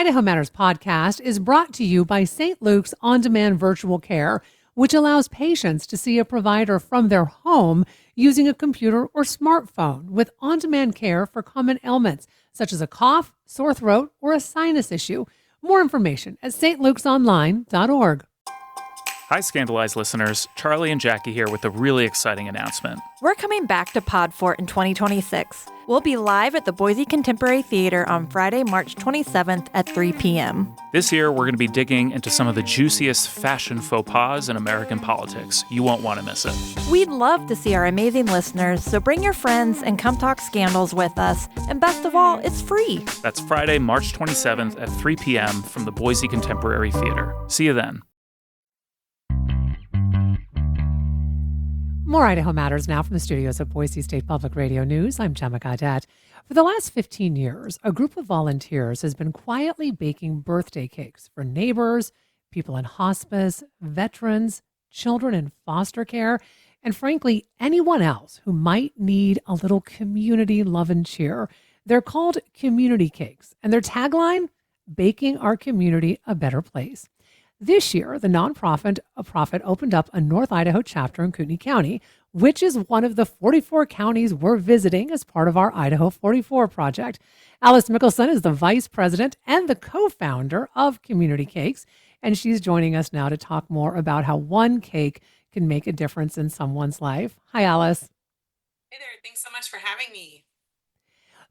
Idaho Matters podcast is brought to you by St. Luke's On-Demand Virtual Care, which allows patients to see a provider from their home using a computer or smartphone with on-demand care for common ailments such as a cough, sore throat, or a sinus issue. More information at stlukesonline.org. Hi, Scandalized listeners. Charlie and Jackie here with a really exciting announcement. We're coming back to Podfort in 2026. We'll be live at the Boise Contemporary Theater on Friday, March 27th at 3 p.m. This year, we're going to be digging into some of the juiciest fashion faux pas in American politics. You won't want to miss it. We'd love to see our amazing listeners, so bring your friends and come talk scandals with us. And best of all, it's free. That's Friday, March 27th at 3 p.m. from the Boise Contemporary Theater. See you then. More Idaho Matters now from the studios of Boise State Public Radio News. I'm Gemma Gaudette. For the last 15 years, a group of volunteers has been quietly baking birthday cakes for neighbors, people in hospice, veterans, children in foster care, and frankly, anyone else who might need a little community love and cheer. They're called community cakes, and their tagline, baking our community a better place. This year, the nonprofit opened up a North Idaho chapter in Kootenai County, which is one of the 44 counties we're visiting as part of our Idaho 44 project. Alice Mickelson is the vice president and the co-founder of Community Cakes, and she's joining us now to talk more about how one cake can make a difference in someone's life. Hi, Alice. Hey there. Thanks so much for having me.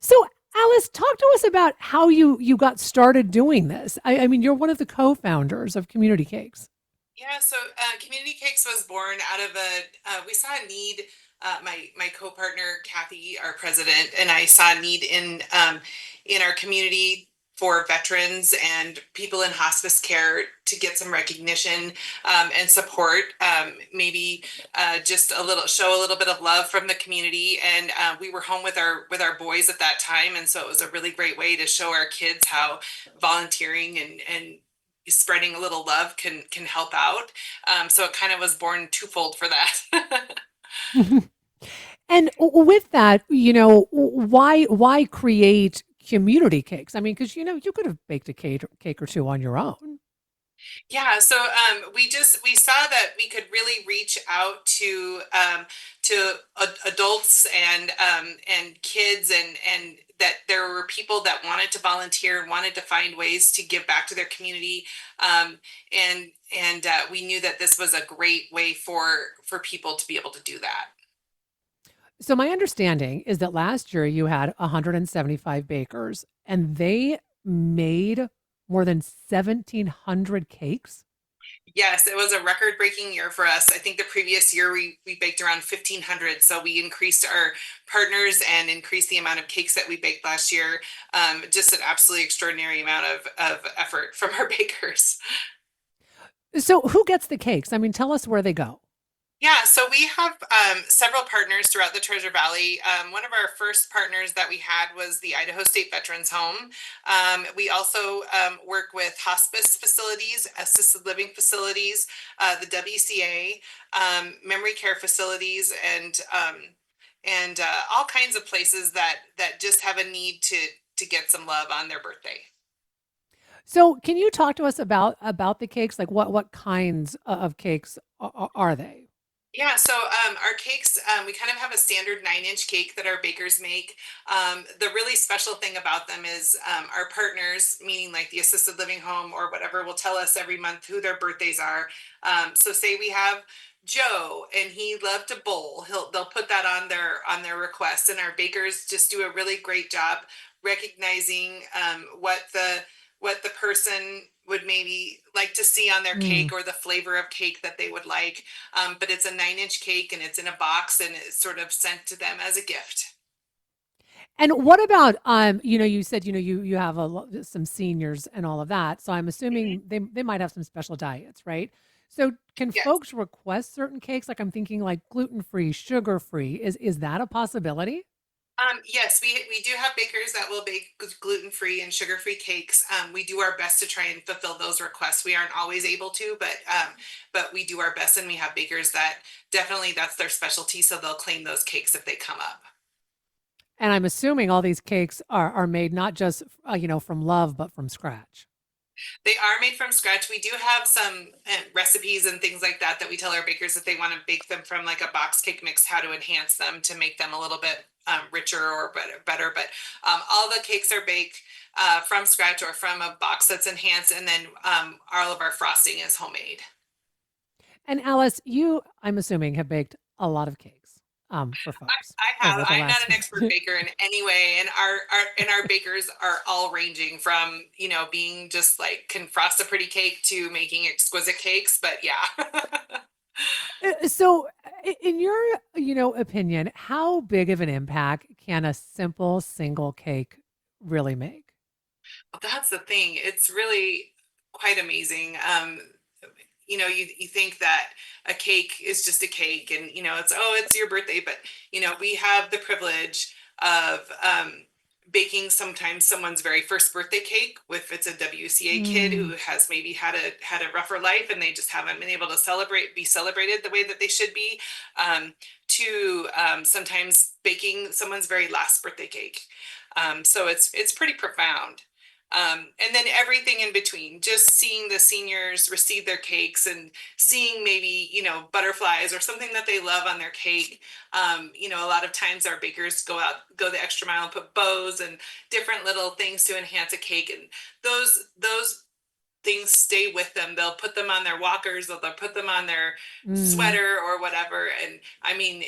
So, Alice, talk to us about how you got started doing this. I mean, you're one of the co-founders of Community Cakes. Yeah, so Community Cakes was born out of we saw a need, my co-partner, Kathy, our president, and I saw a need in our community for veterans and people in hospice care to get some recognition and support, maybe just show a little bit of love from the community. And we were home with our boys at that time, and so it was a really great way to show our kids how volunteering and spreading a little love can help out. So it kind of was born twofold for that. And with that, why create community cakes? I mean, because you could have baked a cake or two on your own. Yeah, so we saw that we could really reach out to adults and kids, and that there were people that wanted to volunteer, wanted to find ways to give back to their community, and we knew that this was a great way for people to be able to do that. So my understanding is that last year you had 175 bakers, and they made more than 1,700 cakes. Yes, it was a record-breaking year for us. I think the previous year we baked around 1,500. So we increased our partners and increased the amount of cakes that we baked last year. Just an absolutely extraordinary amount of effort from our bakers. So who gets the cakes? I mean, tell us where they go. Yeah, so we have several partners throughout the Treasure Valley. One of our first partners that we had was the Idaho State Veterans Home. We also work with hospice facilities, assisted living facilities, the WCA, memory care facilities, and all kinds of places that just have a need to get some love on their birthday. So can you talk to us about the cakes? Like what kinds of cakes are they? Yeah, so our cakes, we kind of have a standard 9-inch cake that our bakers make. The really special thing about them is our partners, meaning like the assisted living home or whatever, will tell us every month who their birthdays are. So say we have Joe and he loved to bowl, they'll put that on their request, and our bakers just do a really great job recognizing what the person would maybe like to see on their cake, or the flavor of cake that they would like. But it's a 9-inch cake, and it's in a box, and it's sort of sent to them as a gift. And what about, you said, you have some seniors and all of that. So I'm assuming they might have some special diets, right? So can Yes. folks request certain cakes? Like I'm thinking like gluten-free, sugar-free. Is that a possibility? Yes, we do have bakers that will bake gluten-free and sugar-free cakes. We do our best to try and fulfill those requests. We aren't always able to, but we do our best, and we have bakers that definitely that's their specialty, so they'll claim those cakes if they come up. And I'm assuming all these cakes are made not just from love, but from scratch. They are made from scratch. We do have some recipes and things like that that we tell our bakers if they want to bake them from like a box cake mix, how to enhance them to make them a little bit richer or better. But all the cakes are baked from scratch or from a box that's enhanced, and then all of our frosting is homemade. And Alice, I'm assuming, have baked a lot of cakes for folks I have. over the I'm not last. an expert baker in any way, and our bakers are all ranging from being just like can frost a pretty cake to making exquisite cakes. But yeah. So, in your opinion, how big of an impact can a simple single cake really make? That's the thing. It's really quite amazing. You think that a cake is just a cake, and it's your birthday, but we have the privilege of baking sometimes someone's very first birthday cake. If it's a WCA kid who Mm, has maybe had a rougher life and they just haven't been able to be celebrated the way that they should be, to sometimes baking someone's very last birthday cake. So it's pretty profound. And then everything in between, just seeing the seniors receive their cakes and seeing maybe, butterflies or something that they love on their cake. A lot of times our bakers go the extra mile and put bows and different little things to enhance a cake. And those things stay with them. They'll put them on their walkers, or they'll put them on their mm. sweater or whatever. And I mean,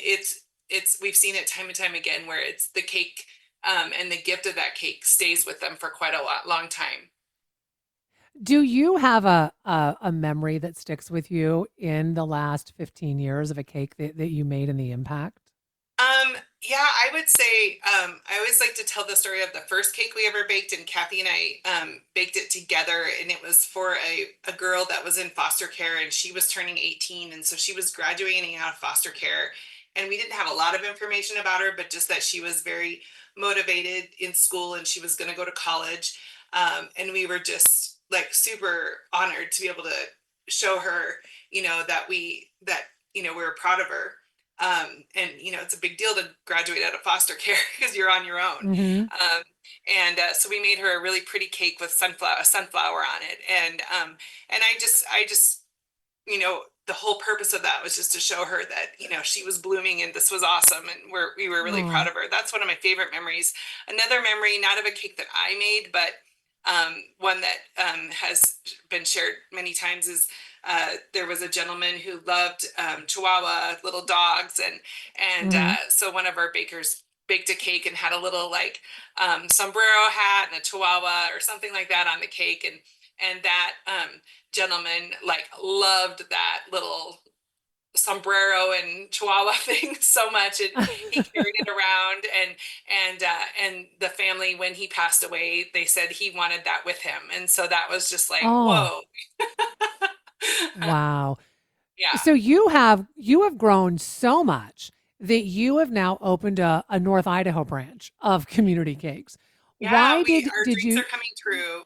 we've seen it time and time again where it's the cake and the gift of that cake stays with them for quite a long time. Do you have a memory that sticks with you in the last 15 years of a cake that you made and the impact? Yeah, I would say I always like to tell the story of the first cake we ever baked, and Kathy and I baked it together, and it was for a girl that was in foster care, and she was turning 18, and so she was graduating out of foster care, and we didn't have a lot of information about her, but just that she was very motivated in school and she was going to go to college, and we were just like super honored to be able to show her, that we were proud of her. And it's a big deal to graduate out of foster care because you're on your own. Hmm. And So we made her a really pretty cake with sunflower on it, and I just the whole purpose of that was just to show her that she was blooming and this was awesome, and we were really proud Oh, of her. That's one of my favorite memories. Another memory, not of a cake that I made, but one that has been shared many times, is there was a gentleman who loved Chihuahua little dogs, and hmm. so one of our bakers baked a cake and had a little like sombrero hat and a Chihuahua or something like that on the cake, and that gentleman like loved that little sombrero and Chihuahua thing so much, and he carried it around, and the family, when he passed away, they said he wanted that with him, and so that was just like, Oh, whoa. wow. Yeah. So you have grown so much that you have now opened a North Idaho branch of Community Cakes. Yeah, Why we did our did dreams you are coming true.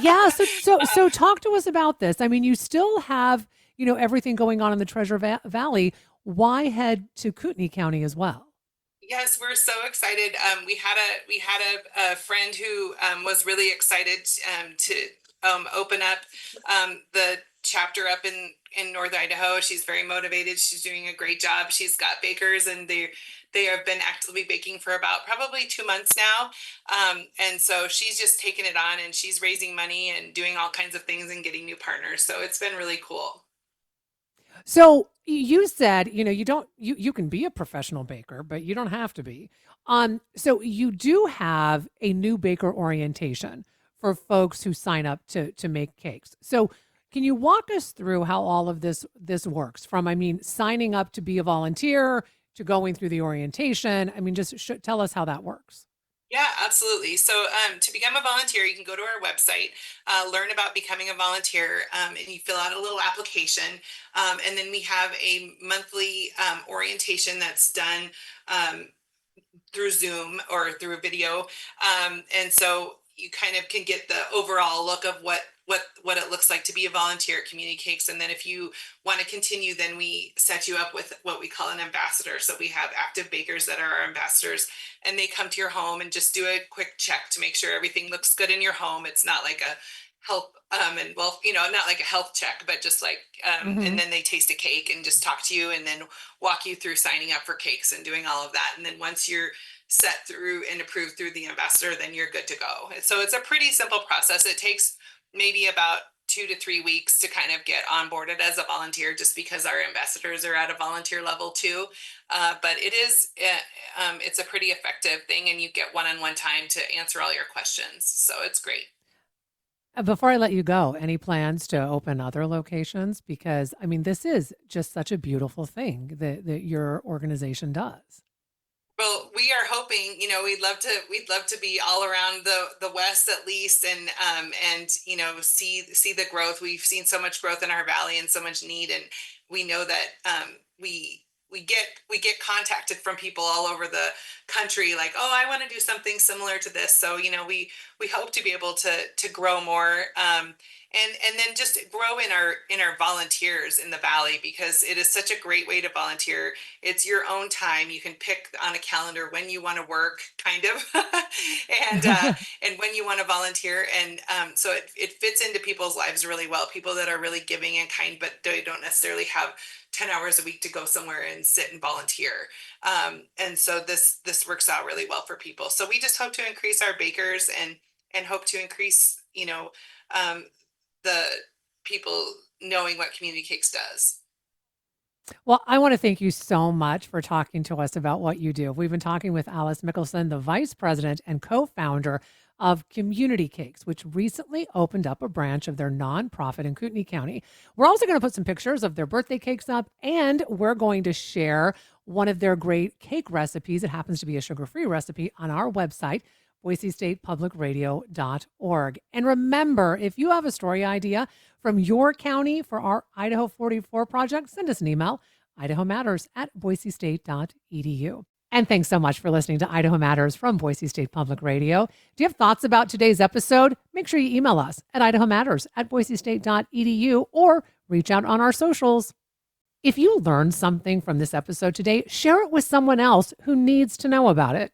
Yeah, so talk to us about this. I mean, you still have, everything going on in the Valley. Why head to Kootenai County as well? Yes, we're so excited. We had a friend who was really excited to open up the chapter up in North Idaho. She's very motivated. She's doing a great job. She's got bakers, and they have been actively baking for about probably 2 months now. And so she's just taken it on, and she's raising money and doing all kinds of things and getting new partners. So it's been really cool. So you said, you can be a professional baker, but you don't have to be. So you do have a new baker orientation for folks who sign up to make cakes. So can you walk us through how all of this works from, I mean, signing up to be a volunteer to going through the orientation? I mean, just tell us how that works. Yeah, absolutely. So, to become a volunteer, you can go to our website, learn about becoming a volunteer, and you fill out a little application. And then we have a monthly orientation that's done um, through Zoom or through a video. And so you kind of can get the overall look of what it looks like to be a volunteer at Community Cakes. And then if you want to continue, then we set you up with what we call an ambassador. So we have active bakers that are our ambassadors, and they come to your home and just do a quick check to make sure everything looks good in your home. It's not like a health and well, not like a health check, but just like and then they taste a cake and just talk to you and then walk you through signing up for cakes and doing all of that. And then once you're set through and approved through the ambassador, then you're good to go. So it's a pretty simple process. It takes maybe about 2 to 3 weeks to kind of get onboarded as a volunteer, just because our ambassadors are at a volunteer level too. But it's a pretty effective thing, and you get one-on-one time to answer all your questions. So it's great. Before I let you go, any plans to open other locations? Because I mean, this is just such a beautiful thing that your organization does. Well, we are hoping, we'd love to be all around the West at least, and see the growth. We've seen so much growth in our valley and so much need, and we know that we get contacted from people all over the country, like, oh, I want to do something similar to this. So we hope to be able to grow more, and then just grow in our volunteers in the valley, because it is such a great way to volunteer. It's your own time. You can pick on a calendar when you want to work, kind of, and when you want to volunteer, and so it fits into people's lives really well. People that are really giving and kind, but they don't necessarily have 10 hours a week to go somewhere and sit and volunteer. And so this works out really well for people. So we just hope to increase our bakers, and hope to increase, the people knowing what Community Cakes does. Well, I want to thank you so much for talking to us about what you do. We've been talking with Alice Mickelson, the vice president and co-founder of Community Cakes, which recently opened up a branch of their nonprofit in Kootenai County. We're also going to put some pictures of their birthday cakes up, and we're going to share one of their great cake recipes. It happens to be a sugar-free recipe on our website, boisestatepublicradio.org. And remember, if you have a story idea from your county for our Idaho 44 project, send us an email, idahomatters@boisestate.edu. And thanks so much for listening to Idaho Matters from Boise State Public Radio. Do you have thoughts about today's episode? Make sure you email us at idahomatters@boisestate.edu or reach out on our socials. If you learned something from this episode today, share it with someone else who needs to know about it.